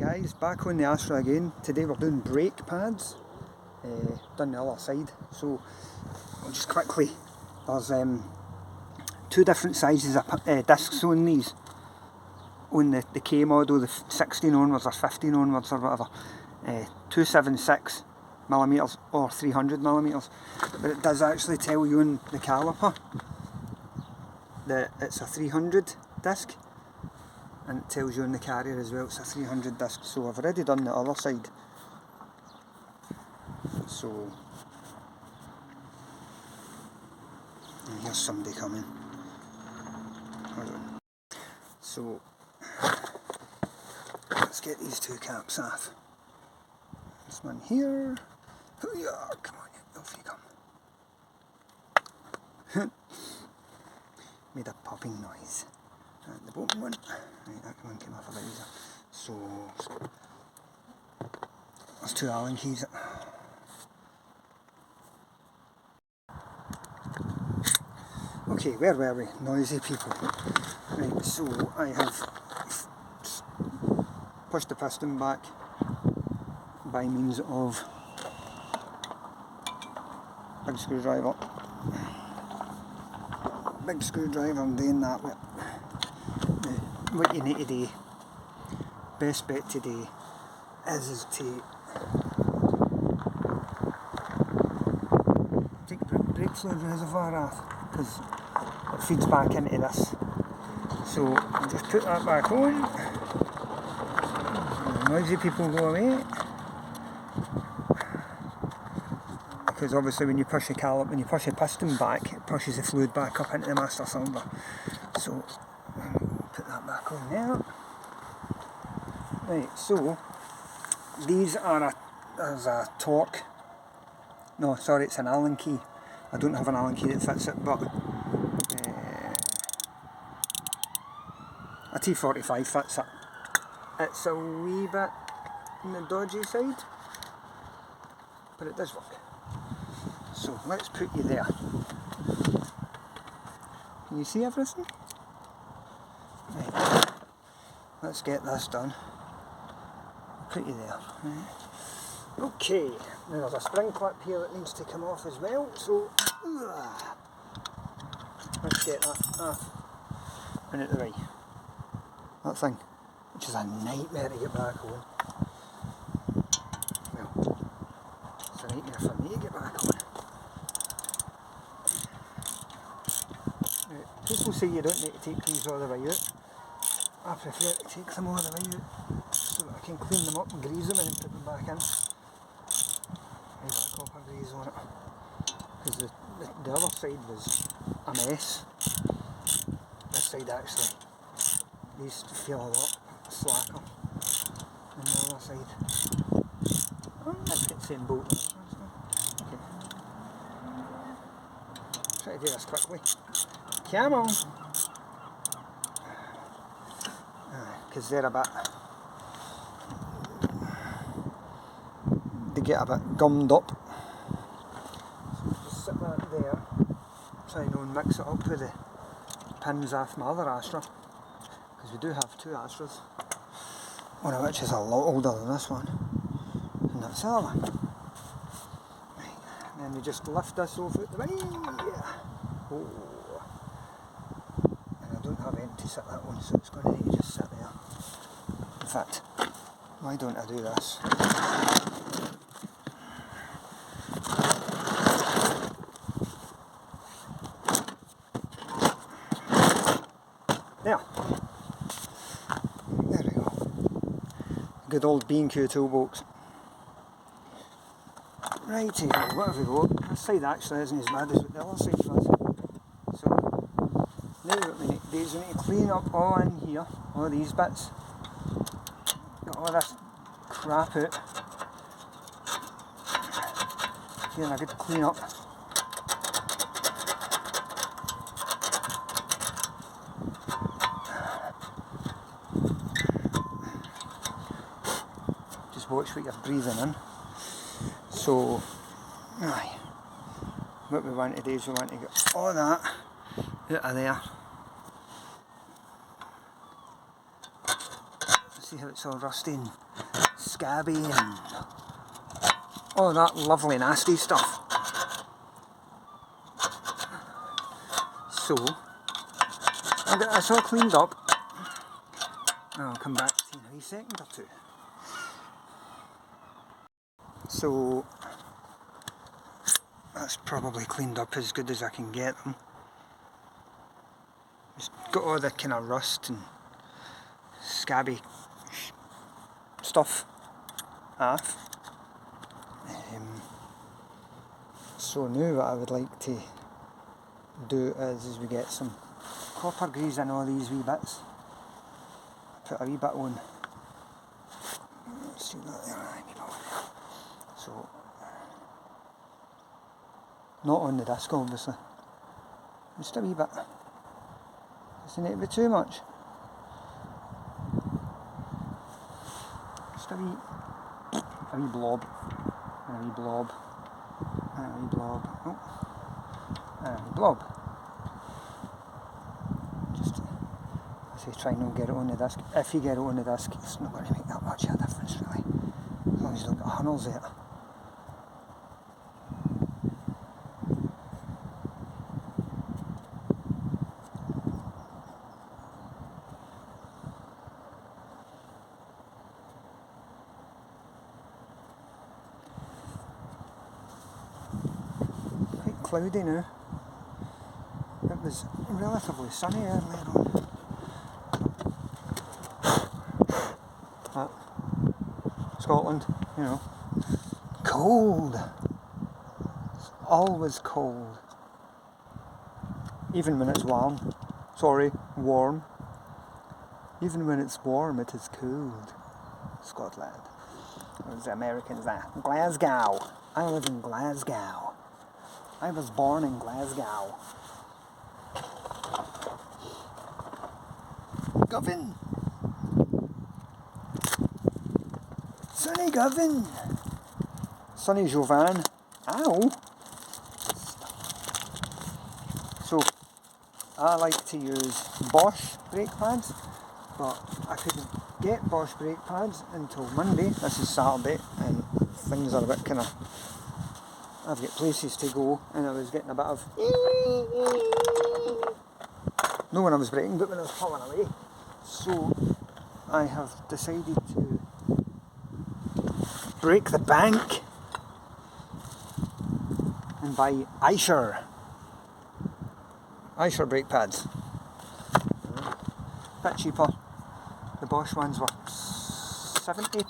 guys, back on the Astra again. Today we're doing brake pads, done the other side, so I'll just quickly, there's two different sizes of discs on these, on the K model, the 16 onwards or 15 onwards or whatever, 276mm or 300mm, but it does actually tell you on the caliper that it's a 300 disc. And it tells you on the carrier as well it's a 300 disc, so I've already done the other side. So, and here's somebody coming. Hold on. So, let's get these two caps off. This one here. Hoo-yah, come on, off you come. Made a popping noise. And the bottom one, right, that one came off a bit easier. So, there's two Allen keys. Okay, where were we? Noisy people. Right, so I have pushed the piston back by means of big screwdriver. Big screwdriver, I'm doing that with. What you need to do, best bet today, is to take the brake fluid reservoir off, because it feeds back into this. So just put that back on, and the noisy people go away, because obviously when you push the piston back, it pushes the fluid back up into the master cylinder. So put that back on there. Right, so these are there's a torque. No, sorry, it's an Allen key. I don't have an Allen key that fits it, but a T45 fits it. It's a wee bit on the dodgy side, but it does work. So let's put you there. Can you see everything? Right. Let's get this done. Put you there. Right. Okay, now there's a spring clip here that needs to come off as well, so let's get that off and out the way. That thing, which is a nightmare to get back on. Well, it's a nightmare for me to get back on. Now, people say you don't need to take these all the way out. I prefer to take them all the way out so that I can clean them up and grease them and then put them back in. I've got a copper grease on it, because the other side was a mess. This side actually used to feel a lot slacker than the other side. Oh, let's get the same bolt now. Okay. Try to do this quickly. Come on! Because they're a bit, they get a bit gummed up. So just sit that there, try and mix it up with the pins off my other Astra, because we do have two Astras, one of which is a lot older than this one, and that's the other one. Right. And then we just lift this over out the way. Oh. And I don't have empty sit that one, so it's going to need to just sit there. In fact, why don't I do this? There. There we go. Good old B&Q toolbox. Righty, what have we got? This side actually isn't as bad as what the other side was. So, now what we need to do is we need to clean up all in here, all these bits. Got all this crap out. Here a good clean up. Just watch what you're breathing in. So, aye, what we want to do is we want to get all that out of there. See how it's all rusty and scabby and all that lovely nasty stuff. So, I'll get this all cleaned up. I'll come back to you in a wee second or two. So, that's probably cleaned up as good as I can get them. Just got all the kind of rust and scabby stuff off. So now what I would like to do is we get some copper grease in all these wee bits. Put a wee bit on. Let's see that there. So, not on the disc obviously. Just a wee bit. Doesn't need to be too much. Just a wee blob, and a wee blob, and a wee blob, oh, and a wee blob. Just, I say try not to get it on the disc. If you get it on the disc, it's not going to make that much of a difference really, as long as you don't get hunnels there. Cloudy now. It was relatively sunny earlier on. But Scotland, you know, cold. It's always cold. Even when it's warm. Sorry, warm. Even when it's warm, it is cold. Scotland. There's the Americans there. Glasgow. I live in Glasgow. I was born in Glasgow. Govin! Sonny Govin! Sonny Jovan. Ow! So, I like to use Bosch brake pads, but I couldn't get Bosch brake pads until Monday. This is Saturday, and things are a bit kind of... I've got places to go, and I was getting a bit of... not when I was braking, but when I was pulling away. So I have decided to break the bank and buy Astra brake pads. A bit cheaper. The Bosch ones were £70.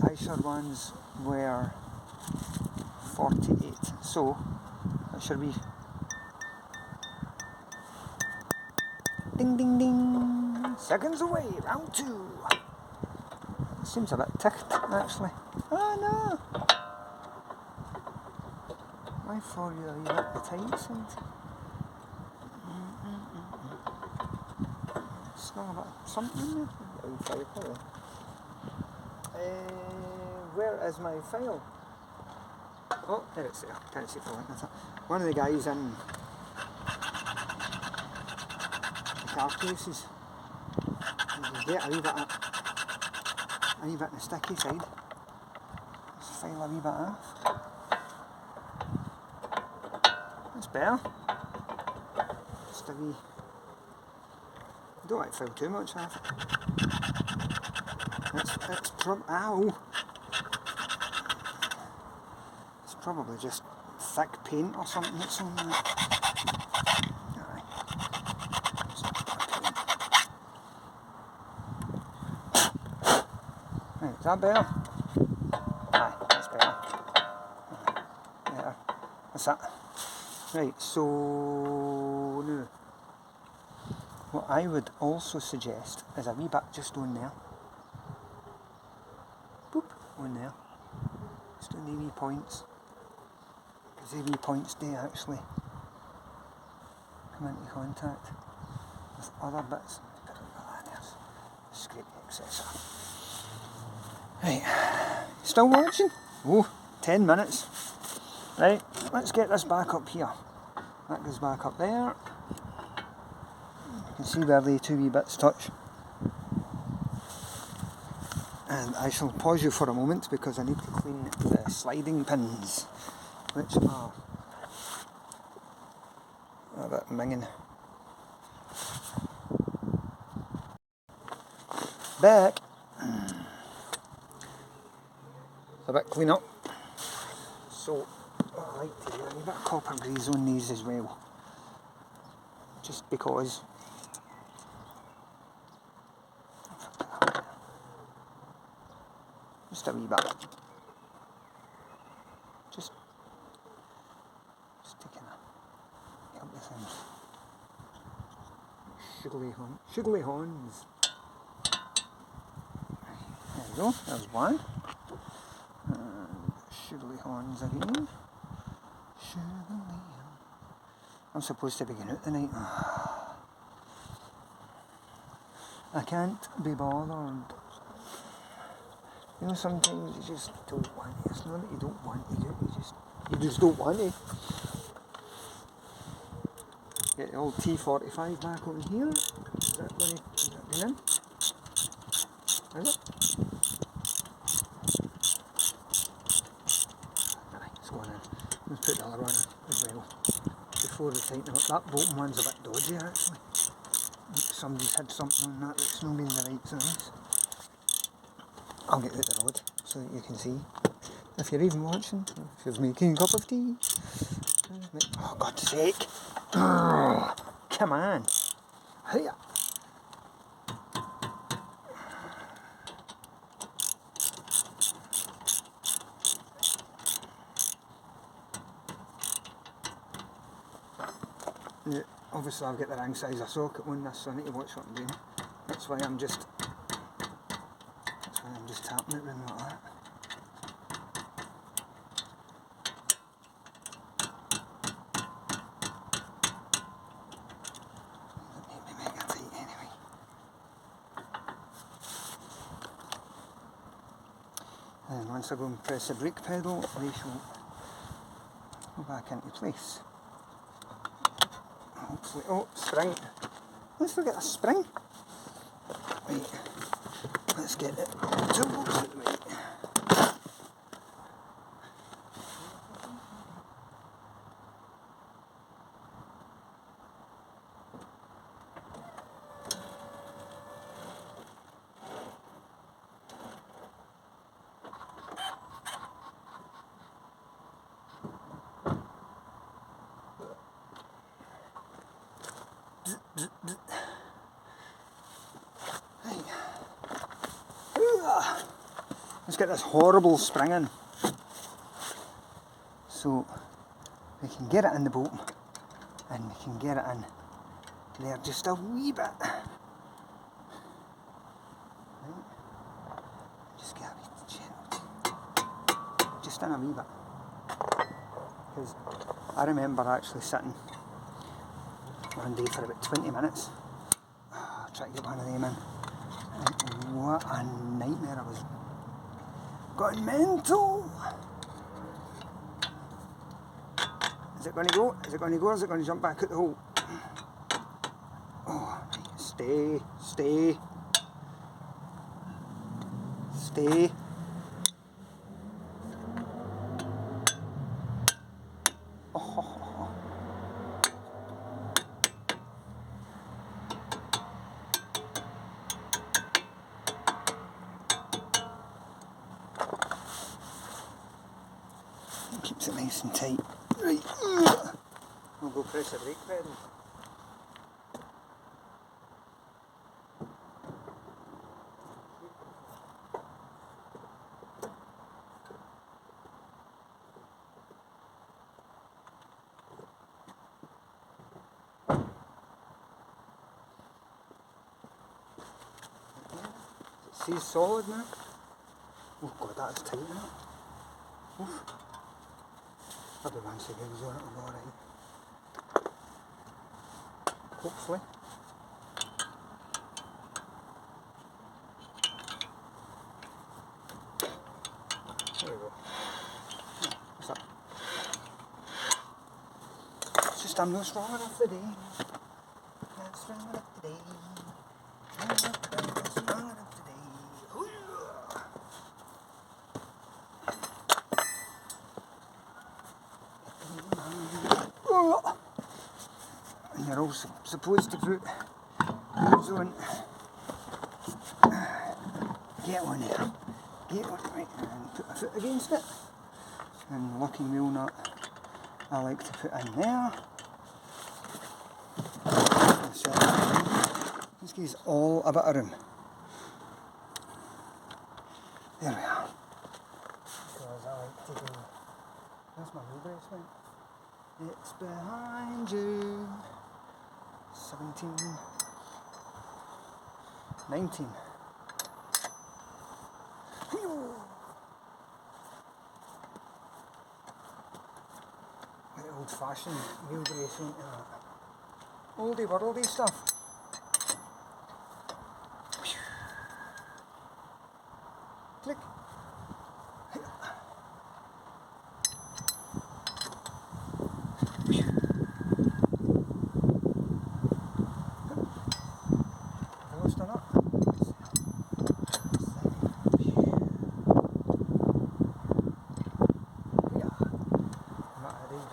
Astra ones were 48. So that should be ding ding ding, seconds away, round 2. It seems a bit ticked actually. Oh no, why for you are you at the tight side? Smell a bit of something in there. Where is my file? Oh, there it's there. Can't see for it. One of the guys in the car cases, you get a wee bit on the sticky side. Let's file a wee bit off. That's better. Just a wee... I don't like to file too much off. Ow! Probably just thick paint or something that's on there. Aye. Right, is that better? Aye, that's better. Better. That's that. Right, so now what I would also suggest is a wee bit just on there. Boop, on there. Just on the wee points. The wee points do actually come into contact with other bits. Scrape the excess off. Right, still watching? Oh, 10 minutes. Right, let's get this back up here. That goes back up there. You can see where the two wee bits touch. And I shall pause you for a moment because I need to clean the sliding pins, which are a bit minging. Back. It's a bit clean up. So what I like to do, I need a bit of copper grease on these as well. Just because just a wee bit. Just taking a help with things. Sugary horns. There we go, there's one. And sugary horns again. Sugary. I'm supposed to be going out tonight. I can't be bothered. You know, sometimes you just don't want it. It's not that you don't want to do it, you just don't want it. Get the old T45 back on here. Is that going in? Is it? Aye, it's going in. Let's put the other one in as well. Before we tighten up. That bottom one's a bit dodgy actually. Somebody's had something on that that's not been the right size. I'll get out the rod so that you can see. If you're even watching, if you're making a cup of tea. Oh, God's sake. Come on. Hiya. Yeah, obviously I've got the wrong size of socket on this, so I need to watch what I'm doing. That's why I'm just tapping it around like that. Let me make it tight anyway. And once I go and press the brake pedal, they shall go back into place. Hopefully, oh, spring. Let's forget a spring. Right, let's get it. Toolbox out the way. Let's get this horrible spring in, so we can get it in the bottom and we can get it in there just a wee bit. Right. Just get a wee gentle, just in a wee bit, because I remember actually sitting one day for about 20 minutes trying to get one of them in, and what a nightmare I was. Going mental! Is it going to go? Is it going to go or is it going to jump back at the hole? Oh, stay, stay, stay. Oh. Keeps it nice and tight. Right. I'll go press the brake pedal. It's solid now. Oh God, that's tight now. Oof. I'll be once again, so it'll go alright. Hopefully. There we go. What's up? It's just I'm not strong enough today. Not strong enough today. Not strong enough today. was supposed to put those on. Get on there, get on, right, and put a foot against it. And the locking wheel nut I like to put in there. This gives all a bit of room. There we are. Because I like to do. That's my wheel brace, right? It's behind you. 17. 19. Very old fashioned wheel brace, ain't that? Oldie worldy stuff. Click. Lost or not?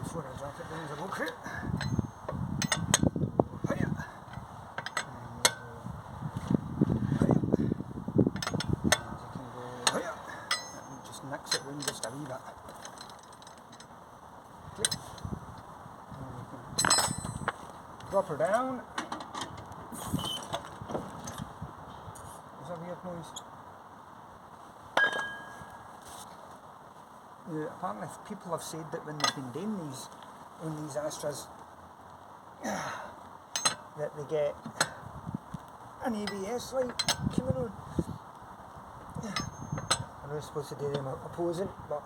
Before I drop it down as a walk route. Just mix it round just a wee bit. Click. And you can drop her down. There's a weird noise. Apparently people have said that when they've been doing these on these Astras that they get an ABS light coming on. I know I'm supposed to do them opposing, but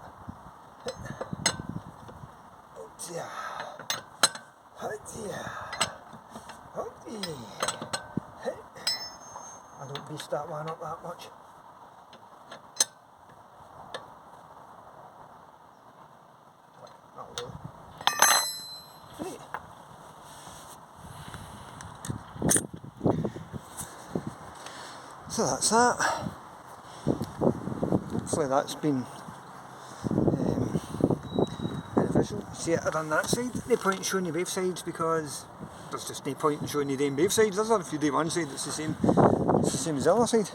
I don't beast that one up that much. So that's that. Hopefully that's been beneficial. See, I've done that side. No point in showing you both sides because there's just no point in showing you them both sides, is there? If you do one side, it's the same as the other side.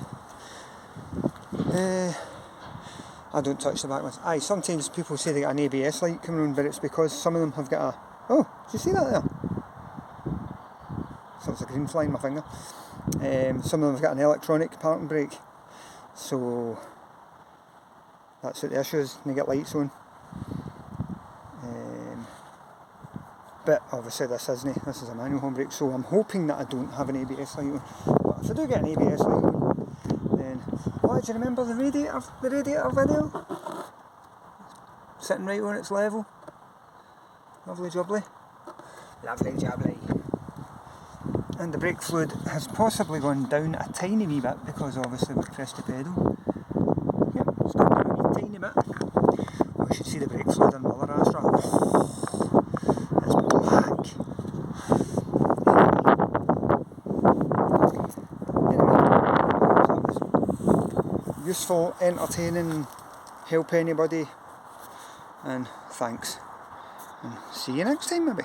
I don't touch the back ones. Aye, sometimes people say they got an ABS light coming on, but it's because some of them have got a... Oh, did you see that there? So it's a green fly in my finger. Some of them have got an electronic parking brake, so that's what the issue is, they get lights on. But obviously this isn't, this is a manual handbrake, so I'm hoping that I don't have an ABS light on. But if I do get an ABS light on, then... Oh, do you remember the radiator video? Sitting right on its level. Lovely jubbly. Lovely jubbly. And the brake fluid has possibly gone down a tiny wee bit because obviously we've pressed the pedal. Yep, it's gone down a wee tiny bit. We should see the brake fluid in the other Astra. It's black. Anyway, that was useful, entertaining, help anybody, and thanks. And see you next time maybe.